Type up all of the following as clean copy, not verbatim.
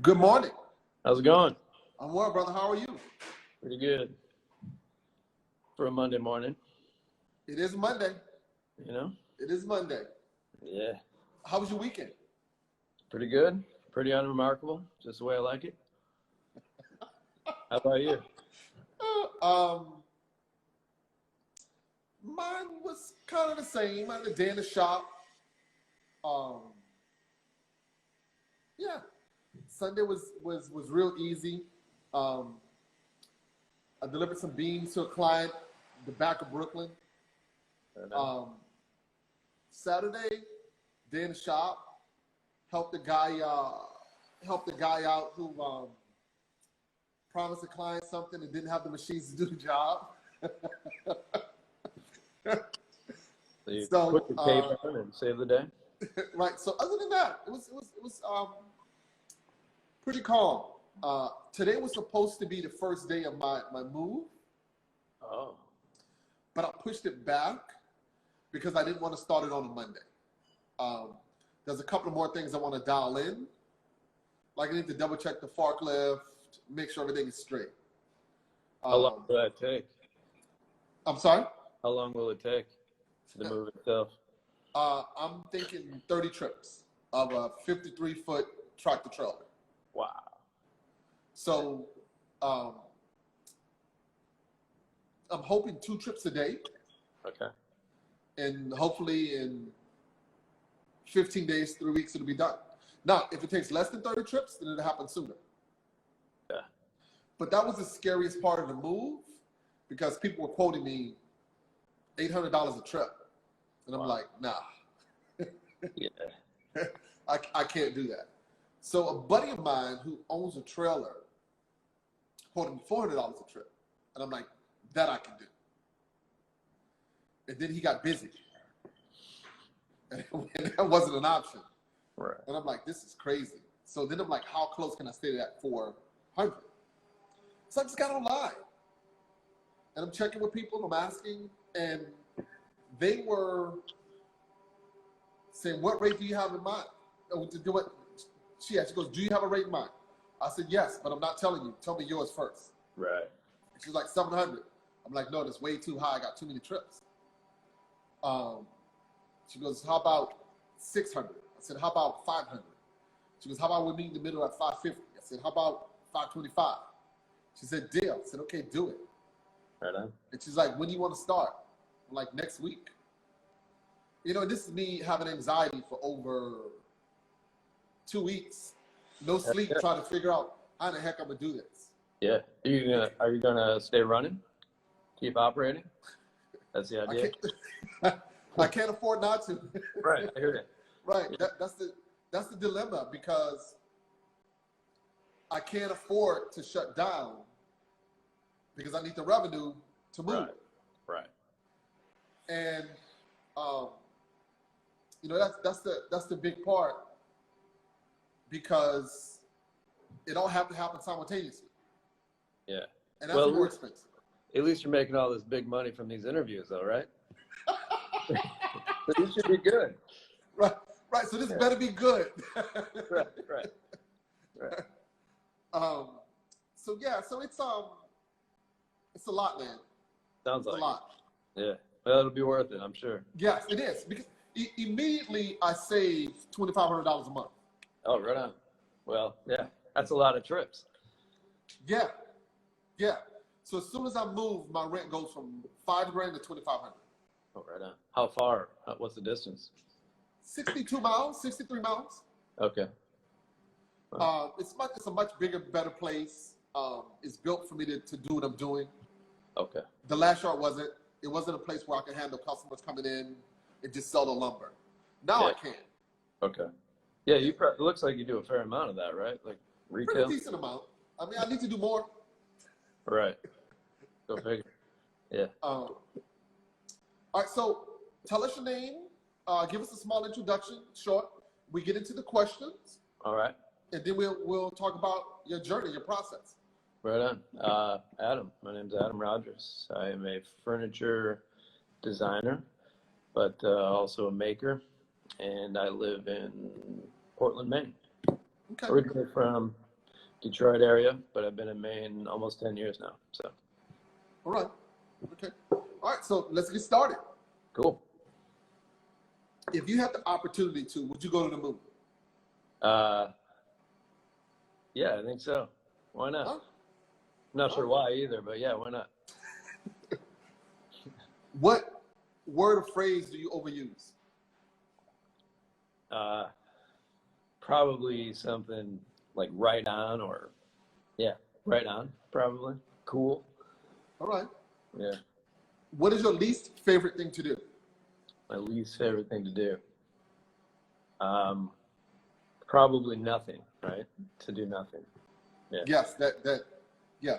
Good morning. How's it going? I'm well, brother. How are you? Pretty good for a Monday morning, It is Monday. you know? It is Monday. Yeah, How was your weekend? pretty good, pretty unremarkable, just the way I like it. How about you? Um, Mine was kind of the same. I had a day in the shop. Um, yeah, Sunday was real easy. Um, I delivered some beans to a client, the back of Brooklyn. I know. Saturday, day in the shop. Helped the guy. Helped the guy out who promised the client something and didn't have the machines to do the job. So you So put your cape on and save the day? right. So other than that, it was pretty calm. Today was supposed to be the first day of my move, Oh, but I pushed it back because I didn't want to start it on a Monday. There's a couple of more things I want to dial in. Like I need to double check the forklift, make sure everything is straight. how long will that take? I'm sorry? How long will it take for the move itself? I'm thinking 30 trips of a 53-foot tractor trailer. Wow. So I'm hoping 2 trips a day, Okay. and hopefully in 15 days, 3 weeks, it'll be done. Now, if it takes less than 30 trips, then it'll happen sooner. Yeah. But that was the scariest part of the move because people were quoting me $800 a trip. And I'm Wow. like, nah, Yeah. I can't do that. So a buddy of mine who owns a trailer quoted me $400 a trip. And I'm like, that I can do. And then he got busy. And that wasn't an option. Right. And I'm like, this is crazy. So then I'm like, how close can I stay to that 400? So I just got online. And I'm checking with people, I'm asking, and they were saying, what rate do you have in mind? To do it. She goes, do you have a rate in mind? I said, yes, but I'm not telling you. Tell me yours first. Right. She's like, 700. I'm like, no, that's way too high. I got too many trips. She goes, how about 600? I said, how about 500? She goes, how about we meet in the middle at 550? I said, how about 525? She said, deal. I said, okay, do it. Right on. And she's like, when do you want to start? I'm like, next week. You know, this is me having anxiety for over 2 weeks. No sleep, Yeah. trying to figure out how the heck I'm going to do this. Yeah. Are you gonna stay running? Keep operating? That's the idea. I can't afford not to. Right. I hear it. Right. Yeah. That's the dilemma because I can't afford to shut down because I need the revenue to move. Right. And you know that's the big part because it all have to happen simultaneously. Yeah. And that's more expensive. At least you're making all this big money from these interviews, though, right? So this should be good. Right. So this better be good. Right. So yeah, so it's a lot, man. Sounds like a lot. Yeah. Well, it'll be worth it, I'm sure. Yes, it is because immediately I save $2,500 a month. Oh, right on. Well, yeah, that's a lot of trips. Yeah. So as soon as I move, my rent goes from $5,000 to $2,500. Oh, right on. How far? What's the distance? 62 miles, 63 miles. Okay. It's a much bigger, better place. It's built for me to do what I'm doing. Okay. The last yard wasn't. It wasn't a place where I could handle customers coming in and just sell the lumber. Now I can. Okay. Yeah, it looks like you do a fair amount of that, right? Like retail? Pretty decent amount. I mean, I need to do more. Right. Go figure. Yeah. All right, so tell us your name. Give us a small introduction, short. We get into the questions. All right. And then we'll talk about your journey, your process. Right on. Adam. My name's Adam Rogers. I am a furniture designer, but also a maker, and I live in Portland, Maine. Okay. Originally from Detroit area, but I've been in Maine almost 10 years now. So. All right. Okay. All right. So let's get started. Cool. If you had the opportunity to, would you go to the moon? Yeah, I think so. Why not? Huh? I'm not sure why either, but yeah, why not? What word or phrase do you overuse? Probably something like right on, or yeah, right on, probably. Cool. All right. Yeah. What is your least favorite thing to do? My least favorite thing to do. Probably nothing, right? To do nothing. Yeah. Yes, yeah.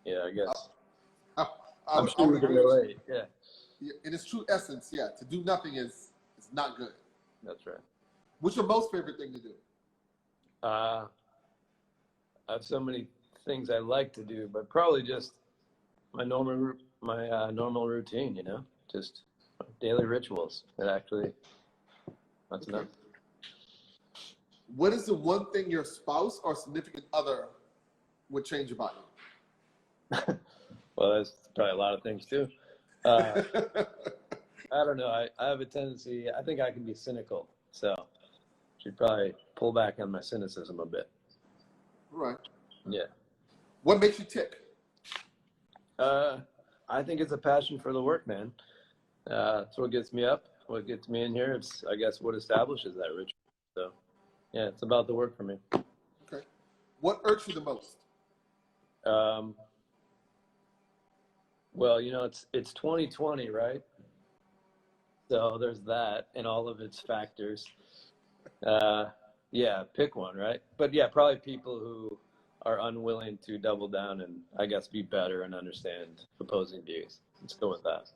Yeah, I guess. I, I'm I sure would you can agree with you. relate. Yeah, In its true essence, yeah, to do nothing is not good. that's right. What's your most favorite thing to do? I have so many things I like to do, but probably just my normal routine, just daily rituals. That's Okay. enough. What is the one thing your spouse or significant other would change about you? Well, that's probably a lot of things too. I don't know. I have a tendency, I think I can be cynical. So should probably pull back on my cynicism a bit. Right. Yeah. What makes you tick? I think it's a passion for the work, man. It's what gets me up, what gets me in here. It's, I guess, what establishes that ritual. So, yeah, it's about the work for me. Okay. What irks you the most? Well, it's 2020, right? So there's that and all of its factors. Yeah, pick one, right? But yeah, probably people who are unwilling to double down and, I guess, be better and understand opposing views. Let's go with that.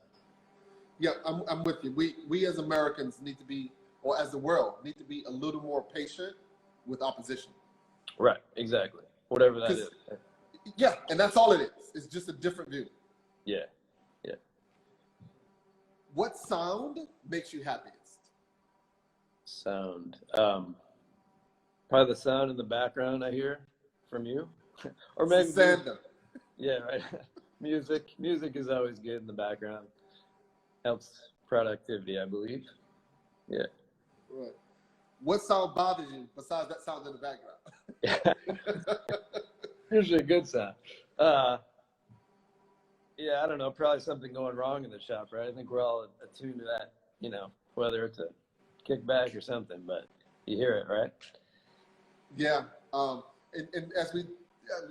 Yeah, I'm with you. We as Americans need to be, or as the world, need to be a little more patient with opposition. Right, exactly. Whatever that is. Yeah, and that's all it is. It's just a different view. Yeah, yeah. What sound makes you happiest? Sound. Probably the sound in the background I hear from you. Or maybe Sander. Yeah, right. Music is always good in the background. Helps productivity, I believe. Yeah. Right. What sound bothers you besides that sound in the background? Usually a good sound. Yeah, I don't know. Probably something going wrong in the shop, right? I think we're all attuned to that, whether it's a kickback or something, but you hear it, right? Yeah. And as we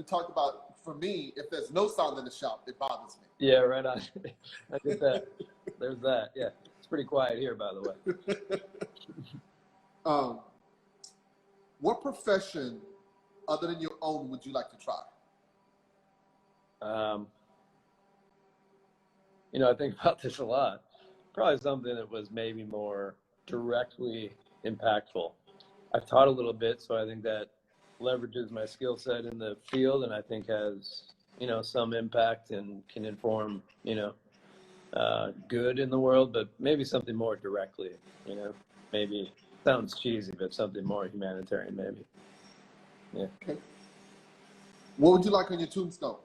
talked about, for me, if there's no sound in the shop, it bothers me. Yeah, right on. I get that. There's that. Yeah. It's pretty quiet here, by the way. What profession other than your own would you like to try? I think about this a lot. Probably something that was maybe more directly impactful. I've taught a little bit, so I think that leverages my skill set in the field, and I think has, some impact and can inform, good in the world, but maybe something more directly, maybe sounds cheesy, but something more humanitarian, maybe. Yeah. Okay. What would you like on your tombstone?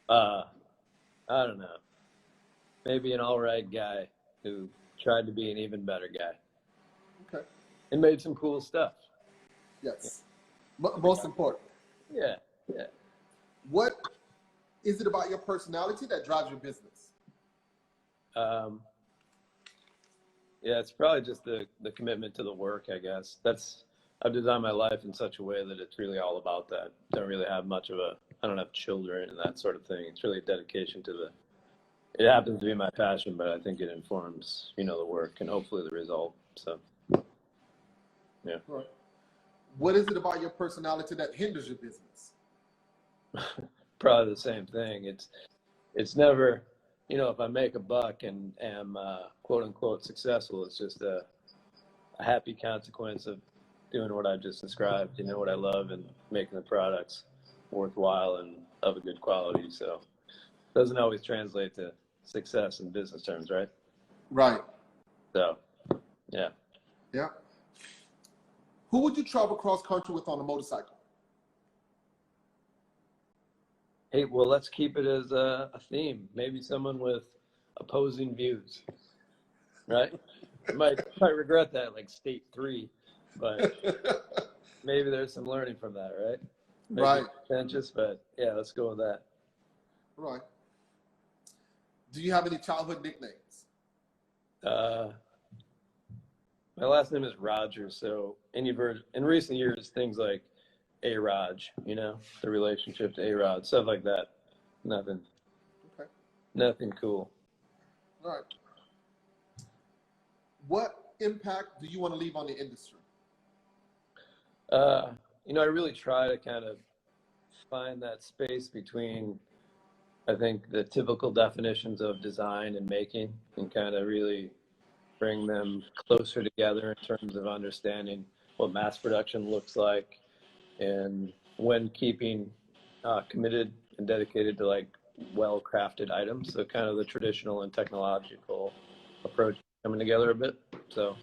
I don't know. Maybe an all right guy who tried to be an even better guy. Okay. And made some cool stuff. Yes. Most important. Yeah, yeah. What is it about your personality that drives your business? Yeah, it's probably just the commitment to the work, I guess. I've designed my life in such a way that it's really all about that. Don't really have I don't have children and that sort of thing. It's really a dedication to it happens to be my passion, but I think it informs, the work and hopefully the result. So, yeah. Right. What is it about your personality that hinders your business? Probably the same thing. It's never, if I make a buck and am quote unquote successful, it's just a happy consequence of doing what I just described, what I love, and making the products worthwhile and of a good quality. So it doesn't always translate to success in business terms, right? Right. So, yeah. Yeah. Who would you travel cross country with on a motorcycle? Hey, well, let's keep it as a theme. Maybe someone with opposing views, right? Might regret that, like state 3, but maybe there's some learning from that, right? Maybe Right. contentious, but yeah, let's go with that. Right. Do you have any childhood nicknames? My last name is Rogers, so in recent years, things like A-Raj, you know, the relationship to A-Rod, stuff like that. Nothing. Okay. Nothing cool. All right. What impact do you want to leave on the industry? You know, I really try to kind of find that space between, I think, the typical definitions of design and making, and kind of really bring them closer together in terms of understanding what mass production looks like, and when keeping committed and dedicated to like well-crafted items. So kind of the traditional and technological approach coming together a bit. So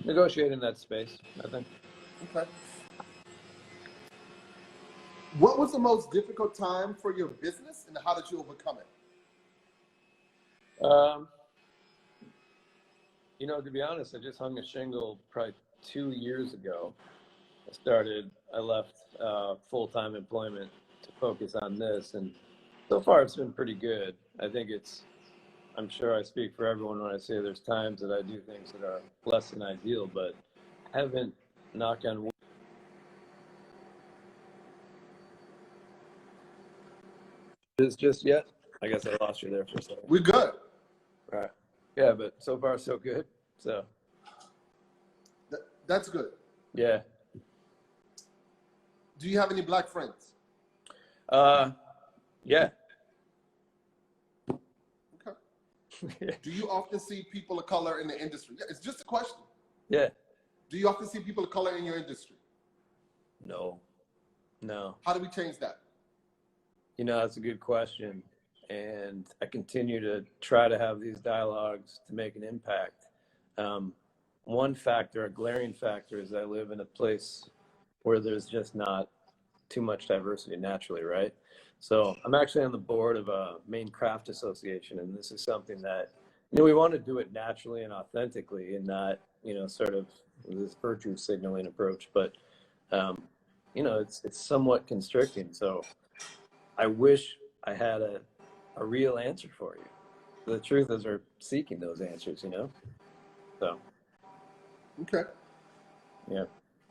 negotiating that space, I think. Okay. What was the most difficult time for your business, and how did you overcome it? You know, to be honest, I just hung a shingle probably 2 years ago. I left full-time employment to focus on this, and so far it's been pretty good. I'm sure I speak for everyone when I say there's times that I do things that are less than ideal, but I haven't, knock on wood, just yet. I guess I lost you there for a second. We're good. Right. Yeah, but so far so good. So That's good. yeah. Do you have any black friends? Yeah. Okay. Do you often see people of color in the industry? Yeah, it's just a question. Yeah. Do you often see people of color in your industry? No. How do we change that? You know, that's a good question. And I continue to try to have these dialogues to make an impact. One factor, a glaring factor, is I live in a place where there's just not too much diversity naturally, right? So I'm actually on the board of a Maine Craft Association, and this is something that, you know, we want to do it naturally and authentically, and not, you know, sort of this virtue signaling approach. But, you know, it's somewhat constricting. So I wish I had a real answer for you. The truth is, we're seeking those answers, you know? So, Okay. yeah.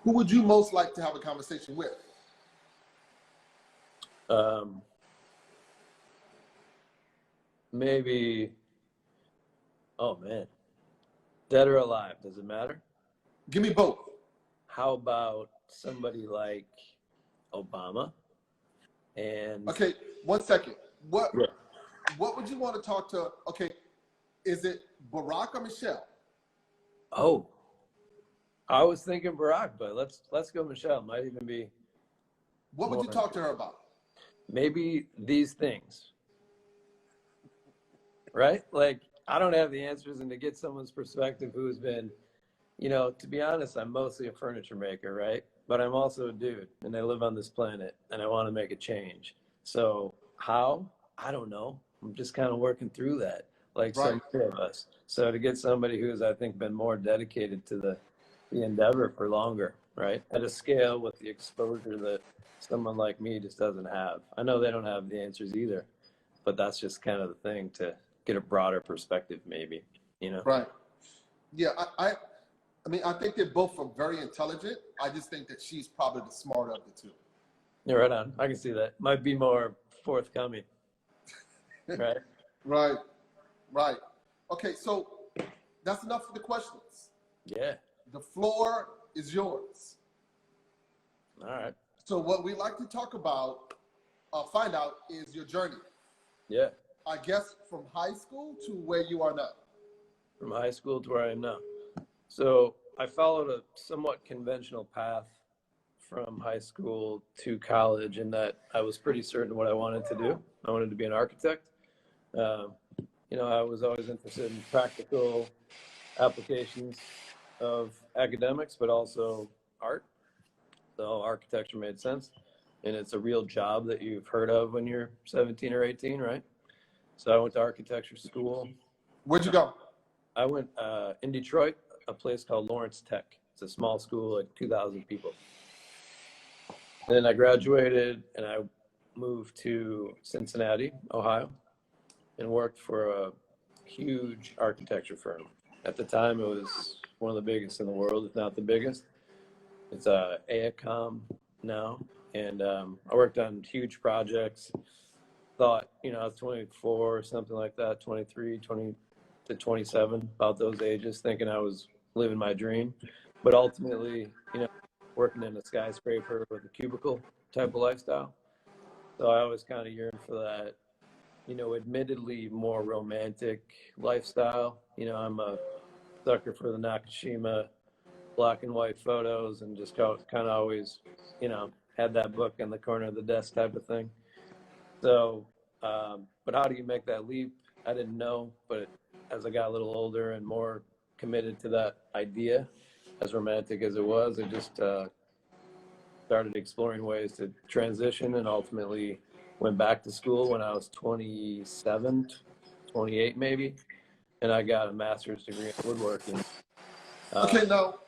Who would you most like to have a conversation with? Maybe, oh man, dead or alive, does it matter? Give me both. How about somebody like Obama? And Okay, 1 second. yeah. What would you want to talk to? Okay, is it Barack or Michelle? Oh, I was thinking Barack, but let's go Michelle. Might even be. What would you talk to her about? Maybe these things, right? Like, I don't have the answers, and to get someone's perspective who has been, you know, to be honest, I'm mostly a furniture maker, right? But I'm also a dude, and I live on this planet, and I want to make a change. So how? I don't know. I'm just kind of working through that, like Right. so many of us. So to get somebody who's, I think, been more dedicated to the endeavor for longer, right? At a scale with the exposure that someone like me just doesn't have. I know they don't have the answers either, but that's just kind of the thing, to get a broader perspective, maybe, you know? Right. Yeah, I mean, I think they're both are very intelligent. I just think that she's probably the smarter of the two. Yeah, right on. I can see that. Might be more forthcoming, right? Right. Right. Okay, so that's enough for the questions. Yeah. The floor is yours. All right. So what we like to talk about, find out, is your journey. Yeah. I guess from high school to where you are now. From high school to where I am now. So I followed a somewhat conventional path from high school to college, in that I was pretty certain what I wanted to do. I wanted to be an architect. You know, I was always interested in practical applications of academics, but also art. So architecture made sense. And it's a real job that you've heard of when you're 17 or 18, right? So I went to architecture school. Where'd you go? I went in Detroit, a place called Lawrence Tech. It's a small school, like 2,000 people. Then I graduated and I moved to Cincinnati, Ohio, and worked for a huge architecture firm. At the time, it was one of the biggest in the world, if not the biggest. It's AECOM now. And I worked on huge projects. Thought, I was 24 or something like that, 23, 20 to 27, about those ages, thinking I was living my dream. But ultimately, working in a skyscraper with a cubicle type of lifestyle. So I always kind of yearned for that, admittedly more romantic lifestyle. I'm a sucker for the Nakashima black and white photos, and just kind of always, had that book in the corner of the desk type of thing. So, but how do you make that leap? I didn't know, but as I got a little older and more committed to that idea, as romantic as it was, I just started exploring ways to transition, and ultimately went back to school when I was 27, 28 maybe, and I got a master's degree in woodworking. Okay, now,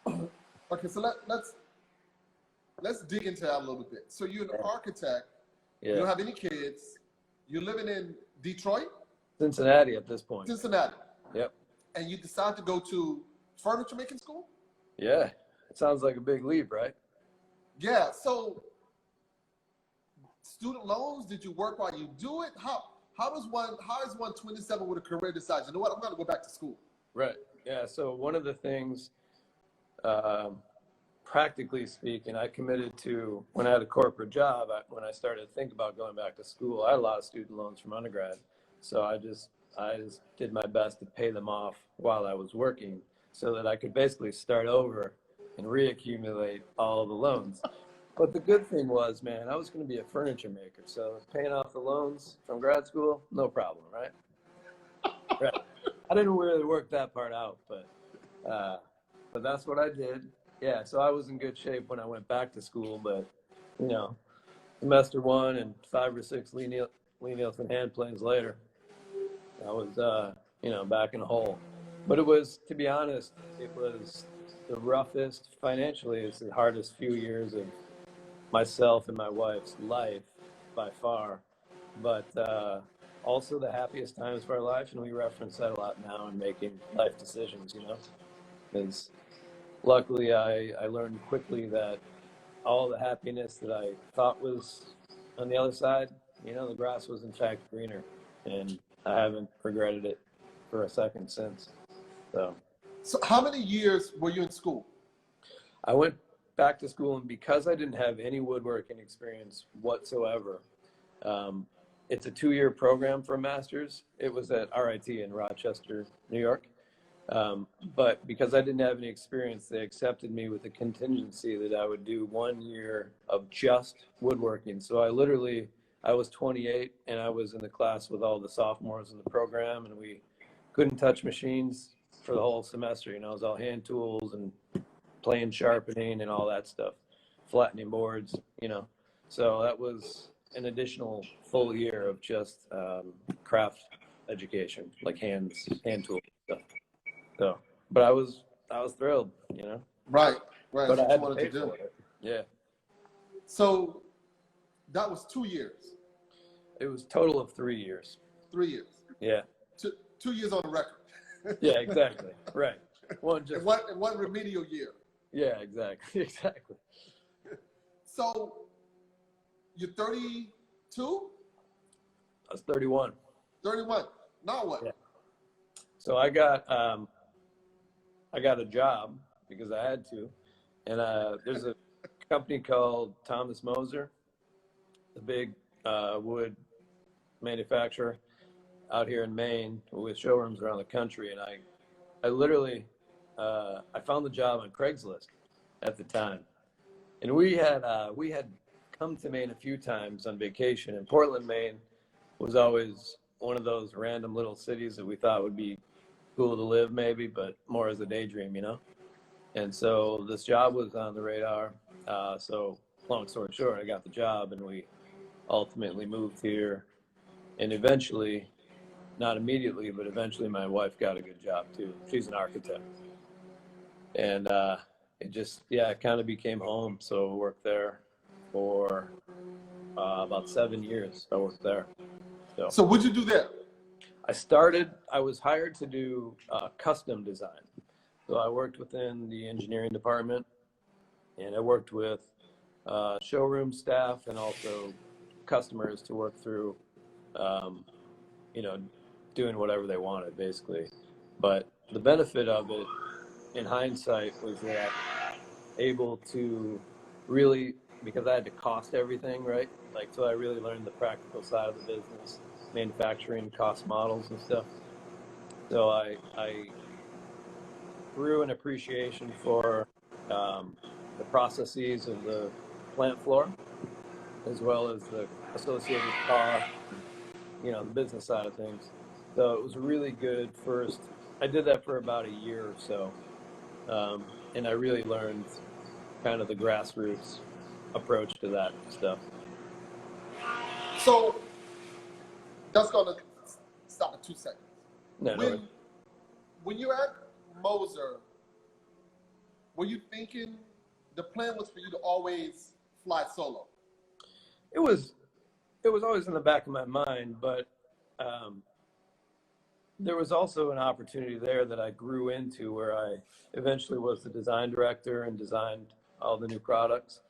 so let's dig into that a little bit. So you're an architect. Yeah. You don't have any kids. You're living in Detroit? Cincinnati at this point. Cincinnati. Yep. And you decide to go to furniture making school? Yeah. It sounds like a big leap, right? Yeah. So student loans, did you work while you do it? How is one 27 with a career decide, you know what, I'm going to go back to school? Right. Yeah. So one of the things, practically speaking, I committed to when I had a corporate job. When I started to think about going back to school, I had a lot of student loans from undergrad. So I just did my best to pay them off while I was working, so that I could basically start over and reaccumulate all the loans. But the good thing was, man, I was going to be a furniture maker. So paying off the loans from grad school, no problem, right? Right. I didn't really work that part out, but that's what I did. Yeah, so I was in good shape when I went back to school, but, semester one and 5 or 6 Lee Nielsen hand planes later, I was, back in a hole. But it was, to be honest, it was the roughest financially. It's the hardest few years of myself and my wife's life by far, but also the happiest times of our life. And we reference that a lot now in making life decisions, because luckily I learned quickly that all the happiness that I thought was on the other side, the grass was in fact greener, and I haven't regretted it for a second since. So how many years were you in school? I went back to school, and because I didn't have any woodworking experience whatsoever, it's a 2-year program for a master's. It was at RIT in Rochester, New York. But because I didn't have any experience, they accepted me with a contingency that I would do 1 year of just woodworking. So I was 28, and I was in the class with all the sophomores in the program, and we couldn't touch machines for the whole semester. It was all hand tools and plane sharpening and all that stuff, flattening boards, So that was an additional full year of just craft education, like hand tool stuff. So, but I was thrilled, Right. But I That's had what to you pay wanted to do. for it. Yeah. So that was 2 years. It was total of 3 years. 3 years. Yeah. 2 years on the record. Yeah, exactly. Right. One remedial year. Yeah, exactly. Exactly. So you're 32? I was 31. 31. Now what? Yeah. So I got a job because I had to, and there's a company called Thomas Moser, the big wood manufacturer out here in Maine with showrooms around the country, and I literally I found the job on Craigslist at the time, and we had come to Maine a few times on vacation, and Portland, Maine was always one of those random little cities that we thought would be cool to live maybe, but more as a daydream, And so this job was on the radar. So long story short, I got the job and we ultimately moved here. And eventually, not immediately, but eventually my wife got a good job too. She's an architect. And it just, yeah, it kind of became home. So I worked there for about 7 years. I worked there. So what'd you do there? I was hired to do custom design. So I worked within the engineering department, and I worked with showroom staff and also customers to work through, you know, doing whatever they wanted, basically. But the benefit of it, in hindsight, was that able to really, because I had to cost everything, right? Like, so I really learned the practical side of the business, manufacturing, cost models and stuff. So I grew an appreciation for the processes of the plant floor, as well as the associated cost, the business side of things. So it was really good first. I did that for about a year or so, and I really learned kind of the grassroots approach to that stuff. So that's gonna stop in 2 seconds. No, When you're at Moser, were you thinking the plan was for you to always fly solo? it was always in the back of my mind, but there was also an opportunity there that I grew into where I eventually was the design director and designed all the new products.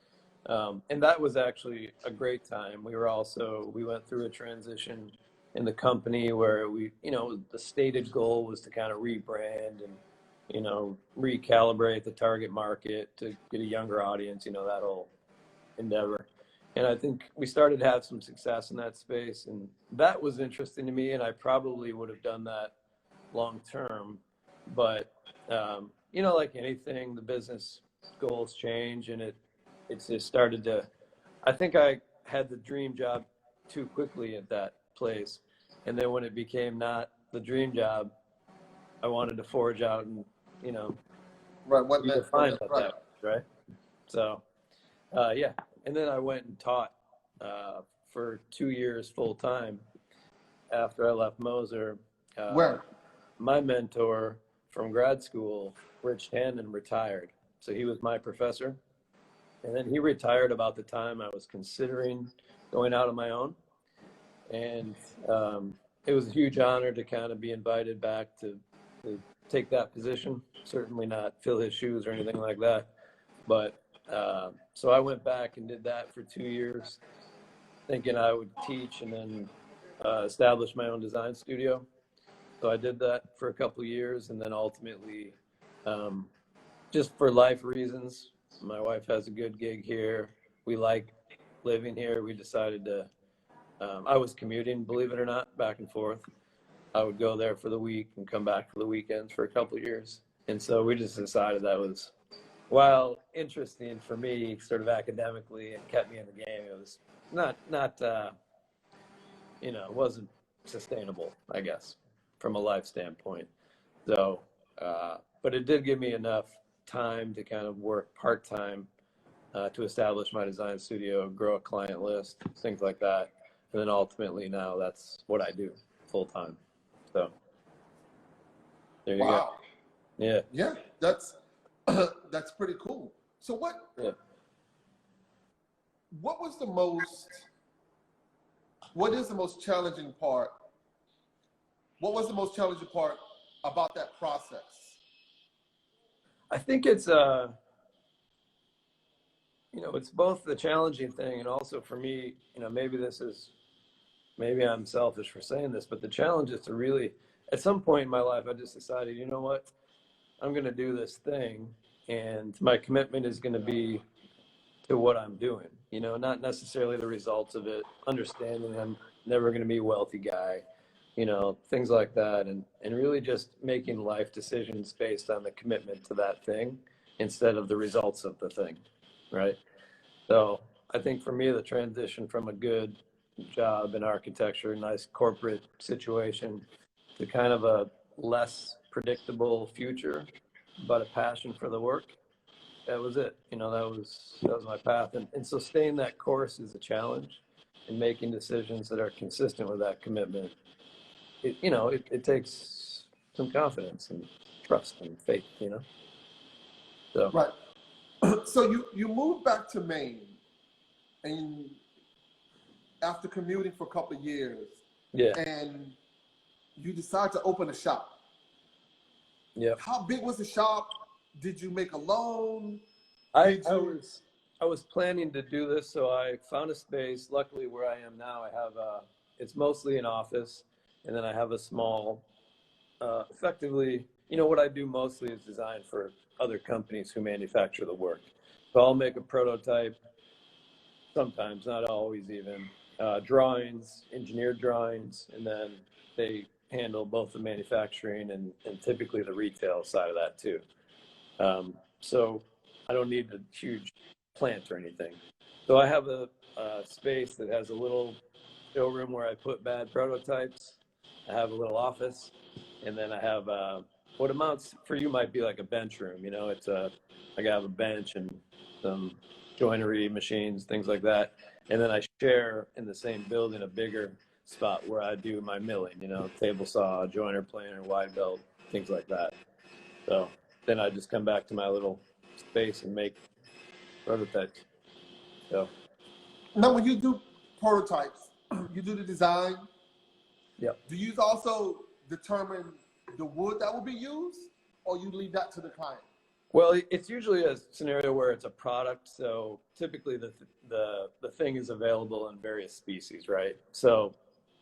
And that was actually a great time. We went through a transition in the company where the stated goal was to kind of rebrand and, recalibrate the target market to get a younger audience, that whole endeavor. And I think we started to have some success in that space, and that was interesting to me. And I probably would have done that long term, but like anything, the business goals change, and it's just started to. I think I had the dream job too quickly at that place, and then when it became not the dream job, I wanted to forge out and redefine what that was, right? So yeah. And then I went and taught for 2 years full time after I left Moser. Where? My mentor from grad school, Rich Tannen, retired. So he was my professor. And then he retired about the time I was considering going out on my own. And it was a huge honor to kind of be invited back to take that position. Certainly not fill his shoes or anything like that. But so I went back and did that for 2 years, thinking I would teach and then establish my own design studio. So I did that for a couple of years, and then ultimately, just for life reasons, my wife has a good gig here. We like living here. We decided to, I was commuting, believe it or not, back and forth. I would go there for the week and come back for the weekends for a couple of years. And so we just decided that was, while interesting for me, sort of academically, and kept me in the game, it was not it wasn't sustainable, I guess, from a life standpoint. So, but it did give me enough time to kind of work part-time to establish my design studio, grow a client list, things like that. And then ultimately now that's what I do full-time. So there you go. Yeah. Yeah, that's pretty cool. So what is the most challenging part? What was the most challenging part about that process? I think it's it's both the challenging thing, and also for me, maybe I'm selfish for saying this, but the challenge is to really, at some point in my life, I just decided, you know what, I'm going to do this thing, and my commitment is going to be to what I'm doing, not necessarily the results of it, understanding I'm never going to be a wealthy guy, things like that. And really just making life decisions based on the commitment to that thing instead of the results of the thing. Right. So I think for me, the transition from a good job in architecture, nice corporate situation, to kind of a less predictable future but a passion for the work. That was it. That was my path. And so staying that course is a challenge, and making decisions that are consistent with that commitment. It takes some confidence and trust and faith. So Right. So you moved back to Maine, and after commuting for a couple of years, yeah, and you decide to open a shop. yeah. How big was the shop? Did you make a loan? I, Did I you? was I was planning to do this, so I found a space. Luckily, where I am now, I have it's mostly an office, and then I have a small, effectively, what I do mostly is design for other companies who manufacture the work. So I'll make a prototype, sometimes, not always even, drawings, engineered drawings, and then they handle both the manufacturing and typically the retail side of that too. So I don't need a huge plant or anything. So I have a space that has a little showroom where I put bad prototypes. I have a little office, and then I have what amounts for you might be like a bench room. It's like I have a bench and some joinery machines, things like that. And then I share in the same building a bigger spot where I do my milling, table saw, joiner planer, wide belt, things like that. So then I just come back to my little space and make prototypes. So Now, when you do prototypes, you do the design. yeah. Do you also determine the wood that will be used, or you leave that to the client? Well, it's usually a scenario where it's a product. So typically the thing is available in various species, right? So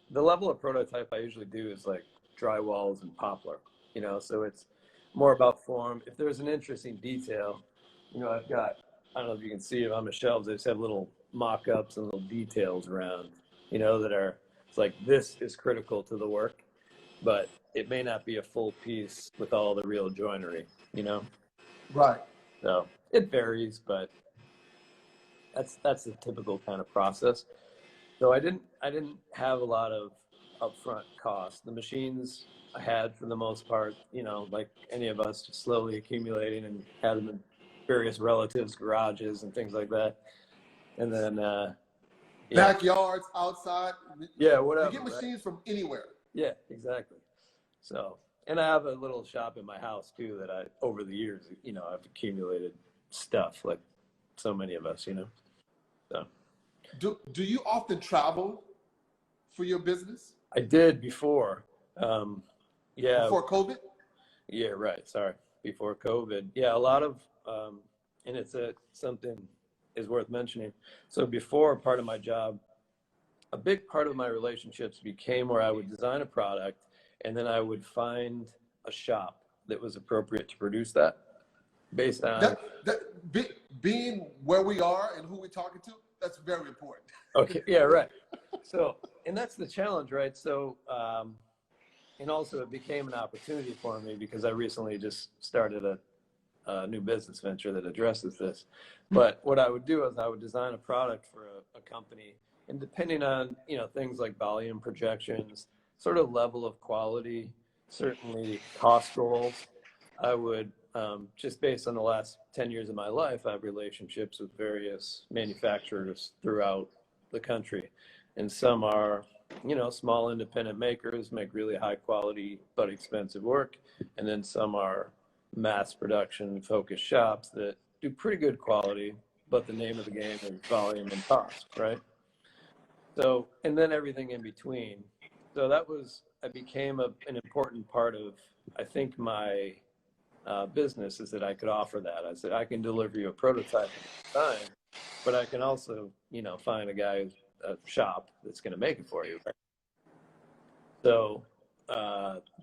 the level of prototype I usually do is like drywalls and poplar, so it's more about form. If there's an interesting detail, I've got, I don't know if you can see it on the shelves, I just have little mock-ups and little details around, that are, it's like, this is critical to the work, but it may not be a full piece with all the real joinery. Right. So it varies, but that's the typical kind of process. So I didn't have a lot of upfront costs. The machines I had for the most part, like any of us, just slowly accumulating and had them in various relatives' garages and things like that. And then yeah, Backyards, outside. yeah, You whatever, get right? machines from anywhere. Yeah, exactly. So, and I have a little shop in my house too that over the years, I've accumulated stuff like so many of us. So Do you often travel for your business I did before. Yeah, before COVID? yeah, right. Sorry. Before COVID. Yeah, a lot of, and it's something is worth mentioning. So before, part of my job, a big part of my relationships became where I would design a product, and then I would find a shop that was appropriate to produce that based on, Being where we are and who we're talking to, that's very important. okay, yeah, right. So, and that's the challenge, right? So, and also it became an opportunity for me because I recently just started a new business venture that addresses this. But what I would do is I would design a product for a company, and depending on, things like volume projections, sort of level of quality, certainly cost goals, I would, just based on the last 10 years of my life, I have relationships with various manufacturers throughout the country. And some are, small independent makers, make really high quality but expensive work. And then some are mass production focused shops that do pretty good quality, but the name of the game is volume and cost, right? So, and then everything in between. So I became an important part of, I think, my business, is that I could offer that. I said, I can deliver you a prototype at the time, but I can also, find a shop that's going to make it for you. Right? So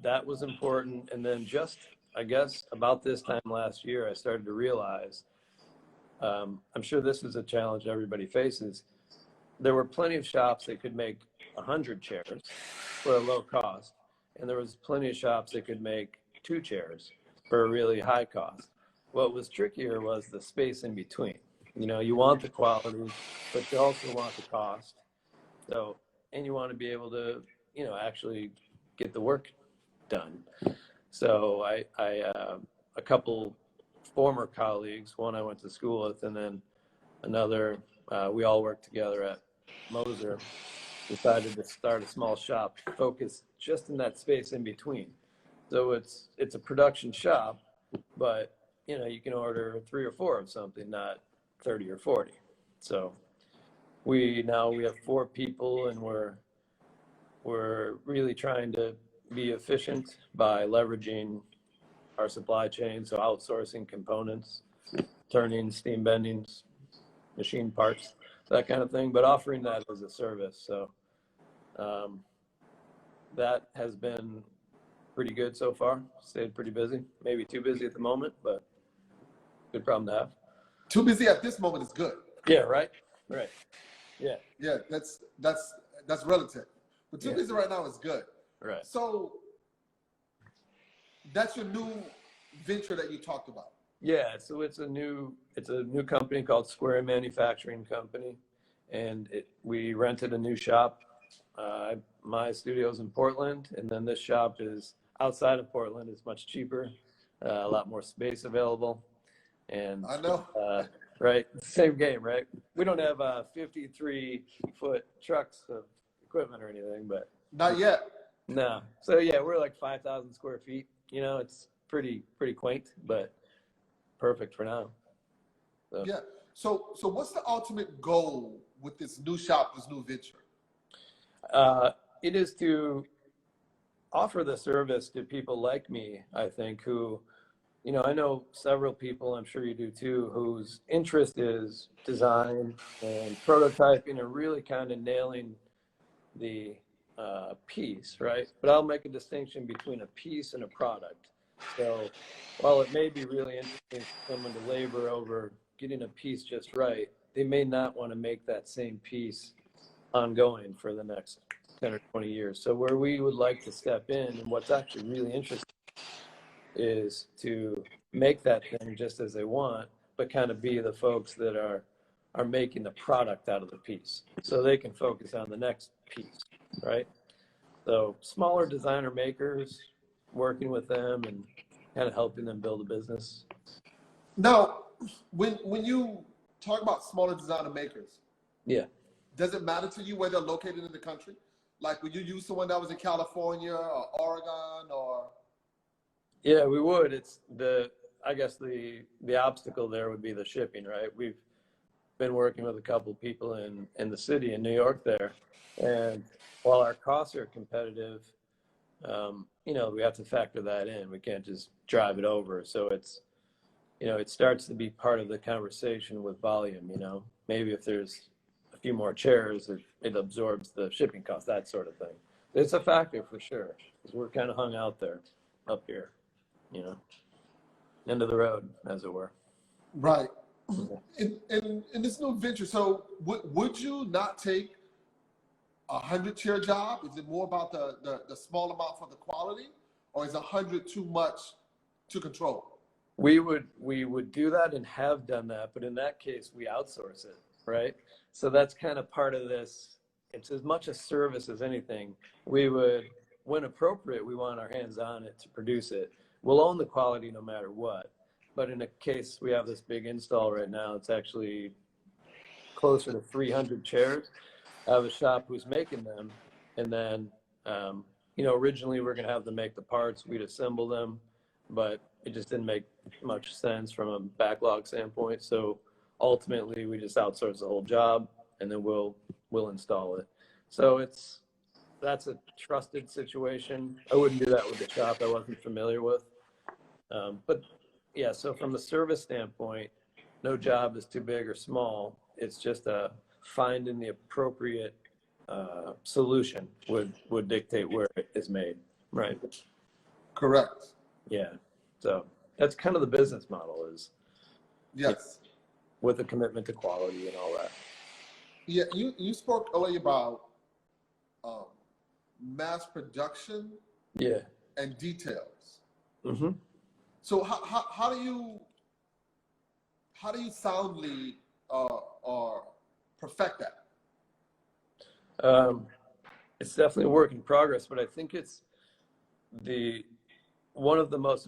that was important. And then just, I guess, about this time last year, I started to realize, I'm sure this is a challenge everybody faces. There were plenty of shops that could make 100 chairs for a low cost, and there was plenty of shops that could make 2 chairs for a really high cost. What was trickier was the space in between. You want the quality, but you also want the cost. So, and you want to be able to, actually get the work done. So a couple former colleagues, one I went to school with, and then another, we all worked together at Moser, decided to start a small shop focused just in that space in between. So it's a production shop, but you can order 3 or 4 of something, not 30 or 40. So we have 4 people, and we're really trying to be efficient by leveraging our supply chain, so outsourcing components, turning, steam bending, machine parts, that kind of thing, but offering that as a service. So that has been pretty good so far. Stayed pretty busy, maybe too busy at the moment, but good problem to have. Too busy at this moment is good. Yeah, right. Yeah. Yeah, that's relative. But too busy right now is good. Right. So that's your new venture that you talked about. Yeah, so it's a new company called Square Manufacturing Company, and we rented a new shop. My studio's in Portland, and then this shop is outside of Portland. It's much cheaper, a lot more space available, and I know. Right, same game, right? We don't have 53-foot trucks of equipment or anything, but not yet. No. So yeah, we're like 5,000 square feet. It's pretty quaint, but perfect for now. So. Yeah. So what's the ultimate goal with this new shop, this new venture? It is to offer the service to people like me, I think, who, I know several people, I'm sure you do too, whose interest is design and prototyping and really kind of nailing the piece, right? But I'll make a distinction between a piece and a product. So while it may be really interesting for someone to labor over getting a piece just right, they may not want to make that same piece ongoing for the next 10 or 20 years. So where we would like to step in, and what's actually really interesting, is to make that thing just as they want, but kind of be the folks that are making the product out of the piece, so they can focus on the next piece, right? So smaller designer makers, working with them and kind of helping them build a business. Now, when you talk about smaller designer makers, yeah, does it matter to you where they're located in the country? Like, would you use someone that was in California or Oregon or? Yeah, we would. I guess the obstacle there would be the shipping, right? We've been working with a couple people in the city in New York there, and while our costs are competitive, we have to factor that in. We can't just drive it over. So it's, it starts to be part of the conversation with volume. Maybe if there's a few more chairs, it absorbs the shipping cost, that sort of thing. It's a factor for sure, because we're kind of hung out there, up here, end of the road, as it were. Right. In this new venture, so would you not take a 100-chair job? Is it more about the small amount for the quality, or is 100 too much to control? We would do that and have done that, but in that case, we outsource it, right? So that's kind of part of this. It's as much a service as anything. We would, when appropriate, we want our hands on it to produce it. We'll own the quality no matter what. But in a case, we have this big install right now. It's actually closer to 300 chairs. I have a shop who's making them. And then, originally we're going to have them make the parts. We'd assemble them, but it just didn't make much sense from a backlog standpoint. So ultimately we just outsource the whole job, and then we'll install it. So that's a trusted situation. I wouldn't do that with the shop I wasn't familiar with. But yeah, so from the service standpoint, no job is too big or small. It's just finding the appropriate solution would dictate where it is made, right? Correct. Yeah, so that's kind of the business model is. Yes. With a commitment to quality and all that. Yeah, you spoke earlier about mass production. Yeah. And details. Mm-hmm. So how do you soundly or perfect that? It's definitely a work in progress, but I think it's one of the most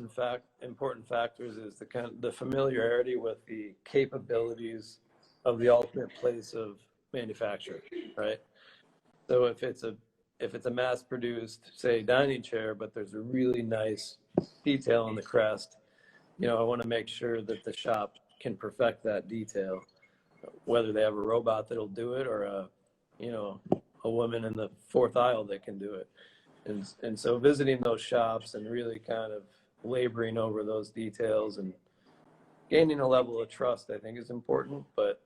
important factors is the familiarity with the capabilities of the ultimate place of manufacture, right? So if it's a mass-produced, say, dining chair, but there's a really nice detail on the crest, I want to make sure that the shop can perfect that detail, whether they have a robot that'll do it or a woman in the fourth aisle that can do it. And so visiting those shops and really kind of laboring over those details and gaining a level of trust, I think, is important. But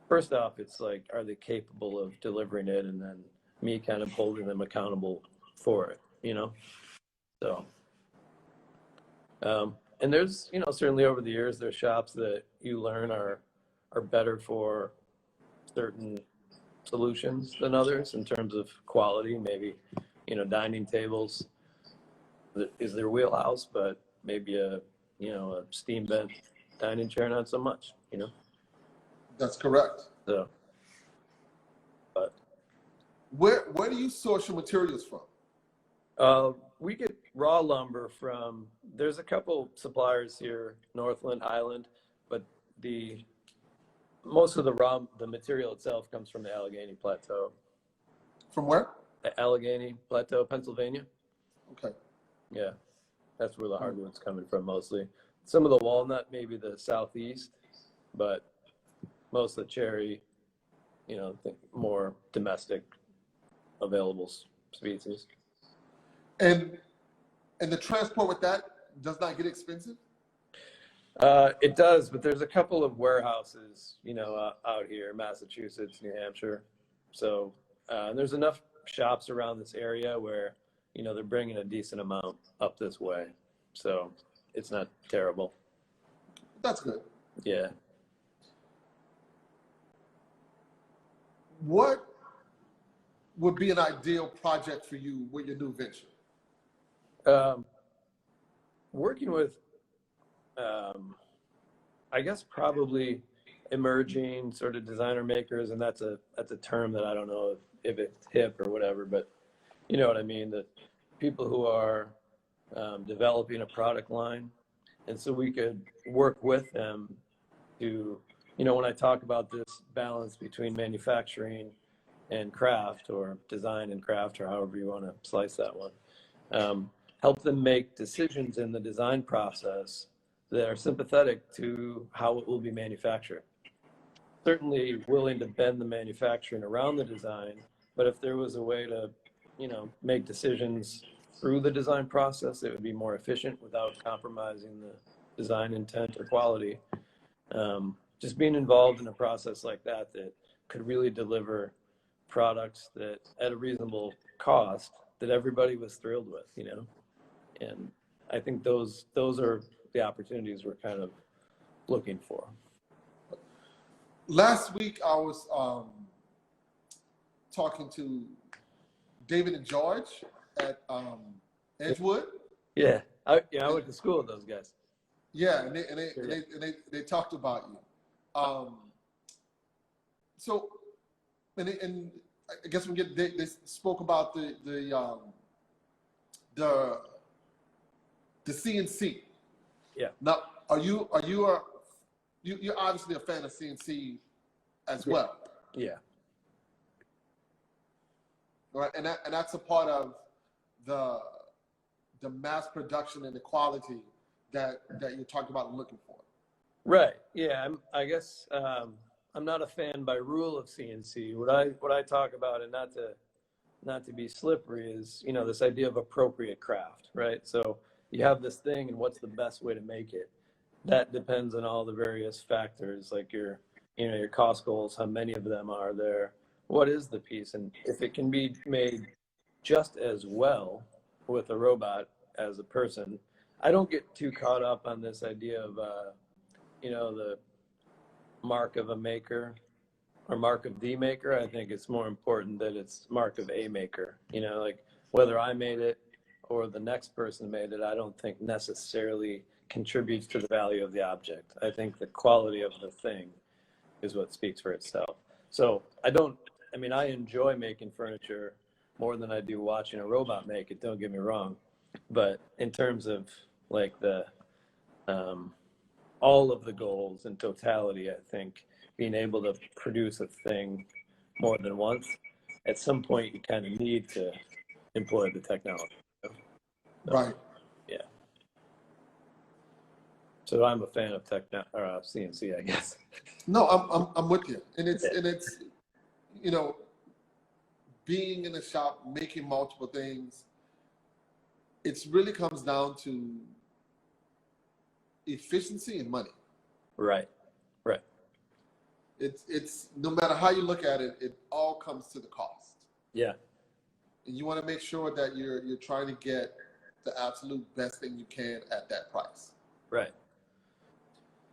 first off, it's like, are they capable of delivering it? And then me kind of holding them accountable for it, So, and there's, certainly over the years, there's shops that you learn are better for certain solutions than others in terms of quality. Maybe, dining tables is their wheelhouse, but maybe a steam vent dining chair, not so much, That's correct. So, but where do you source your materials from? we get raw lumber from, there's a couple suppliers here, Northland, Highland, but most of the material itself comes from the Allegheny Plateau. From where? The Allegheny Plateau, Pennsylvania. Okay. Yeah, that's where the hardwood's coming from mostly. Some of the walnut, maybe the southeast, but most of the cherry, more domestic available species. And the transport with that does not get expensive? It does, but there's a couple of warehouses, out here, Massachusetts, New Hampshire. So there's enough shops around this area where, they're bringing a decent amount up this way. So it's not terrible. That's good. Yeah. What would be an ideal project for you with your new venture? Working with, I guess probably emerging sort of designer makers, and that's a term that I don't know if it's hip or whatever, but you know what I mean, that people who are developing a product line, and so we could work with them to, when I talk about this balance between manufacturing and craft, or design and craft, or however you want to slice that one, help them make decisions in the design process that are sympathetic to how it will be manufactured. Certainly willing to bend the manufacturing around the design, but if there was a way to, make decisions through the design process, it would be more efficient without compromising the design intent or quality. Just being involved in a process like that could really deliver products that at a reasonable cost that everybody was thrilled with, and I think those are the opportunities we're kind of looking for. Last week I was talking to David and George at Edgewood. Yeah, I went to school with those guys. Yeah, and they talked about you. So, and I guess they spoke about the CNC. Yeah. Now, you're obviously a fan of CNC as well. Yeah. Right, and that's a part of the mass production and the quality that you talked about and looking for. Right. Yeah. I guess I'm not a fan by rule of CNC. What I talk about, and not to be slippery, is this idea of appropriate craft. Right. So you have this thing, and what's the best way to make it? That depends on all the various factors, like your cost goals, how many of them are there, what is the piece, and if it can be made just as well with a robot as a person. I don't get too caught up on this idea of the mark of a maker or mark of the maker. I think it's more important that it's mark of a maker. Like whether I made it or the next person made it, I don't think necessarily contributes to the value of the object. I think the quality of the thing is what speaks for itself. So I enjoy making furniture more than I do watching a robot make it, don't get me wrong. But in terms of like all of the goals in totality, I think being able to produce a thing more than once, at some point you kind of need to employ the technology. So, Right. yeah. So I'm a fan of CNC, I guess. No, I'm with you, and Yeah. it's you know, being in a shop making multiple things. It really comes down to efficiency and money. Right. Right. It's no matter how you look at it, it all comes to the cost. Yeah. And you want to make sure that you're trying to get the absolute best thing you can at that price. Right.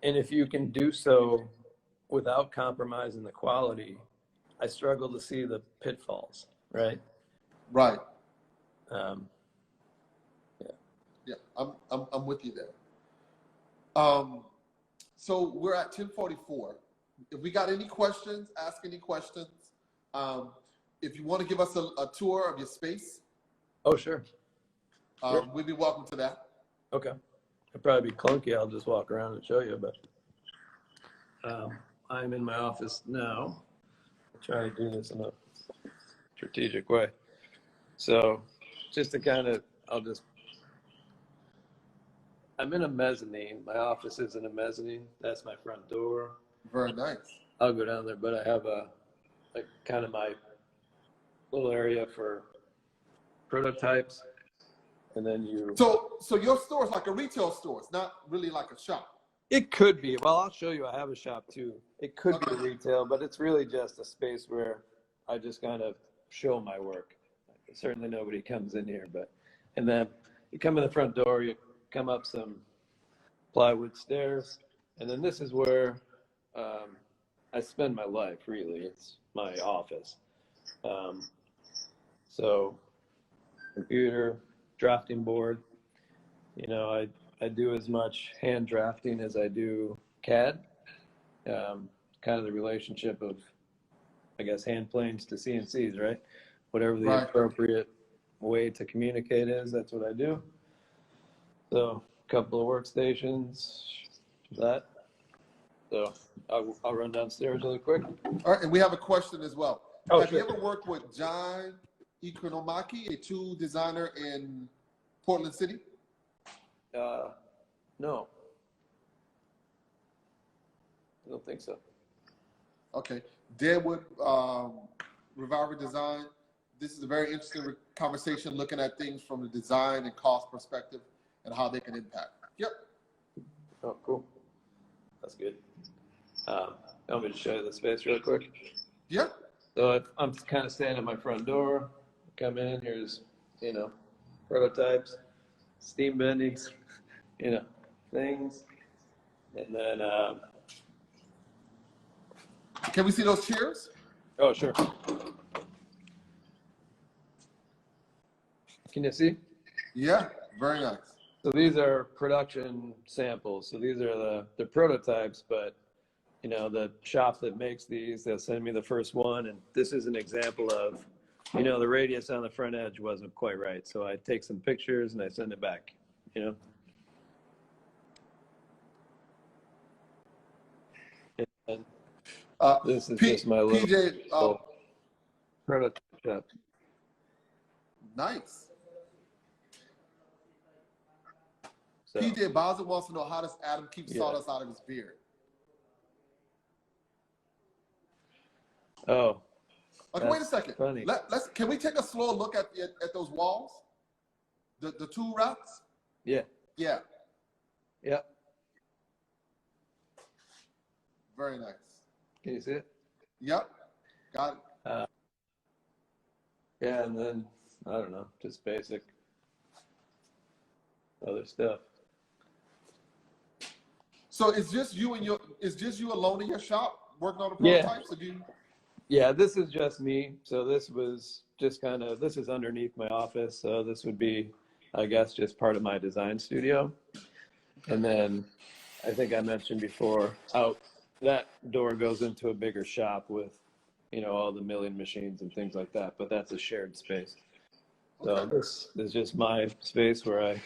And if you can do so without compromising the quality, I struggle to see the pitfalls, right? Right. Yeah. Yeah, I'm with you there. So we're at 10:44. If we got any questions, ask any questions. If you want to give us a tour of your space, Oh, sure. Sure. we'd be welcome to that. Okay. It'll probably be clunky. I'll just walk around and show you, but I'm in my office now. I'll try to do this in a strategic way. So just to kind of, I'm in a mezzanine. My office is in a mezzanine. That's my front door. Very nice. I'll go down there, but I have a kind of my little area for prototypes. And then So your store is like a retail store. It's not really like a shop. It could be. Well, I'll show you. I have a shop too. It could be retail, but it's really just a space where I just kind of show my work. Certainly nobody comes in here, and then you come in the front door, you come up some plywood stairs, and then this is where I spend my life, really. It's my office. So computer, drafting board, I do as much hand drafting as I do CAD. Kind of the relationship of, I guess, hand planes to CNCs, right? Whatever the appropriate way to communicate is, that's what I do. So a couple of workstations, that. So I'll run downstairs really quick. All right, and we have a question as well. Oh, have sure. you ever worked with John Ikonomaki, a tool designer in Portland City? No. I don't think so. Okay. Deadwood Revolver Design. This is a very interesting conversation looking at things from the design and cost perspective and how they can impact. Yep. Oh, cool. That's good. Want me to show you the space real quick? Yep. So I'm kind of standing at my front door. Come in, here's, prototypes, steam bendings, things. And then, can we see those chairs? Oh, sure. Can you see? Yeah, very nice. So these are production samples. So these are the prototypes, but the shop that makes these, they'll send me the first one. And this is an example of, the radius on the front edge wasn't quite right. So I take some pictures and I send it back, And this is just my little PJ, prototype shop. Nice. So, PJ Bowser wants to know, how does Adam keep Yeah. sawdust out of his beard? oh, Okay, wait a second. funny. Can we take a slow look at those walls? The tool racks? yeah, Yeah, yeah. very nice. Can you see it? Yep, got it. Yeah, and then, I don't know, just basic other stuff. So it's just you alone in your shop working on the Yeah. prototypes? Or do you? Yeah, this is just me. So this was just this is underneath my office. So this would be, I guess, just part of my design studio. And then I think I mentioned before, that door goes into a bigger shop with, all the milling machines and things like that. But that's a shared space. So Okay. this is just my space where I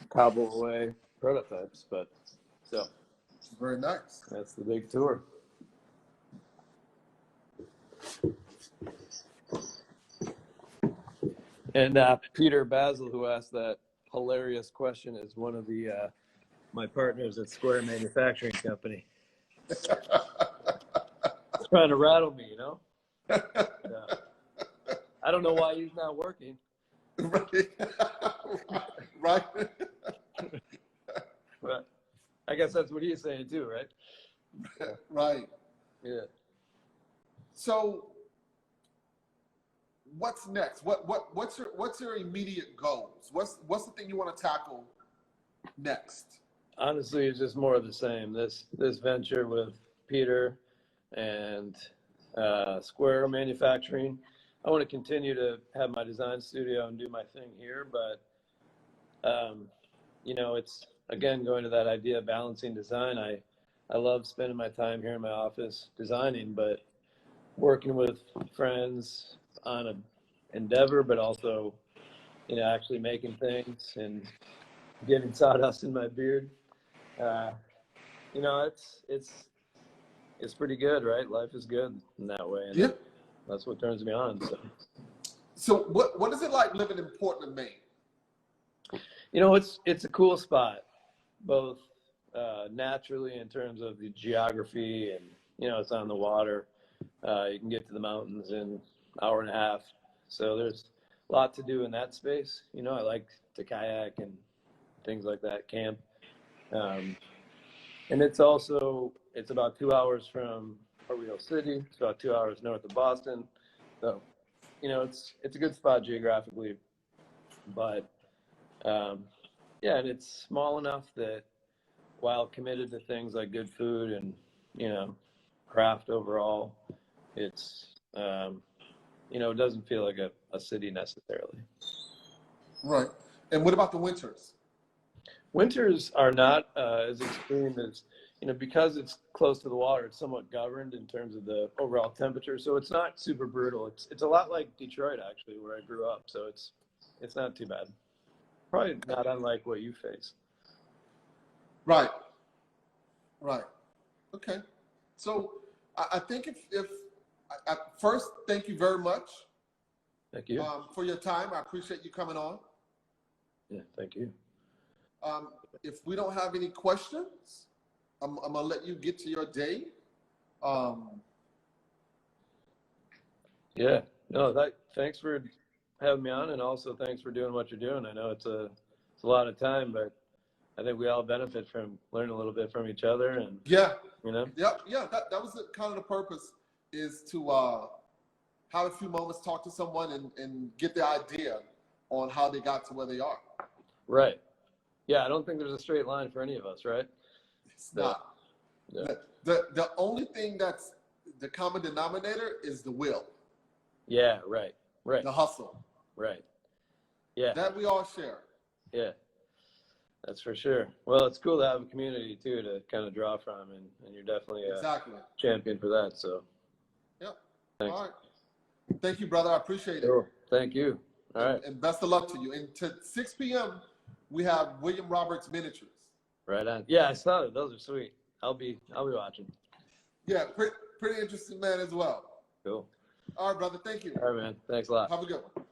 cobble away prototypes. But so Very nice. that's the big tour. And Peter Basil, who asked that hilarious question, is one of the my partners at Square Manufacturing Company. Trying to rattle me, you know? I don't know why he's not working. Right. Right. But I guess that's what he's saying too, right? Right. Yeah. So what's next? What's your immediate goals? What's the thing you want to tackle next? Honestly, it's just more of the same. This venture with Peter and Square Manufacturing. I want to continue to have my design studio and do my thing here, but you know, it's again going to that idea of balancing design. I love spending my time here in my office designing, but working with friends on an endeavor, but also, you know, actually making things and getting sawdust in my beard. You know, it's pretty good, right? Life is good in that way, and Yeah. that's what turns me on. So what is it like living in Portland, Maine? You know, it's a cool spot, both naturally in terms of the geography, and you know, it's on the water. You can get to the mountains in an hour and a half, so there's a lot to do in that space. You know, I like to kayak and things like that, camp, and it's about 2 hours from Rio City. It's about 2 hours north of Boston, so you know, it's a good spot geographically, but yeah, and it's small enough that while committed to things like good food and, you know, craft overall, it's, you know, it doesn't feel like a city necessarily. Right. And what about the winters? Winters are not as extreme as, you know, because it's close to the water, it's somewhat governed in terms of the overall temperature. So it's not super brutal. It's a lot like Detroit, actually, where I grew up. So it's not too bad. Probably not unlike what you face. Right. Right. Okay. So I think if first, thank you very much. Thank you. For your time. I appreciate you coming on. Yeah, thank you. If we don't have any questions, I'm gonna let you get to your day. Yeah, no, thanks for having me on, and also thanks for doing what you're doing. I know it's a lot of time, but I think we all benefit from learning a little bit from each other, and Yeah. you know. Yeah. That was kind of the purpose, is to have a few moments, talk to someone, and get the idea on how they got to where they are. Right. Yeah, I don't think there's a straight line for any of us, right? It's not. Yeah. The only thing that's the common denominator is the will. Yeah, right. The hustle. Right. Yeah. That we all share. Yeah. That's for sure. Well, it's cool to have a community too to kind of draw from, and you're definitely a Exactly. champion for that. So. Yep. Thanks. All right. Thank you, brother. I appreciate it. Cool. Thank you. All right. And best of luck to you. And to 6 p.m., we have William Roberts Miniatures. Right on. Yeah, I saw it. Those are sweet. I'll be watching. Yeah, pretty interesting man as well. Cool. All right, brother. Thank you. All right, man. Thanks a lot. Have a good one.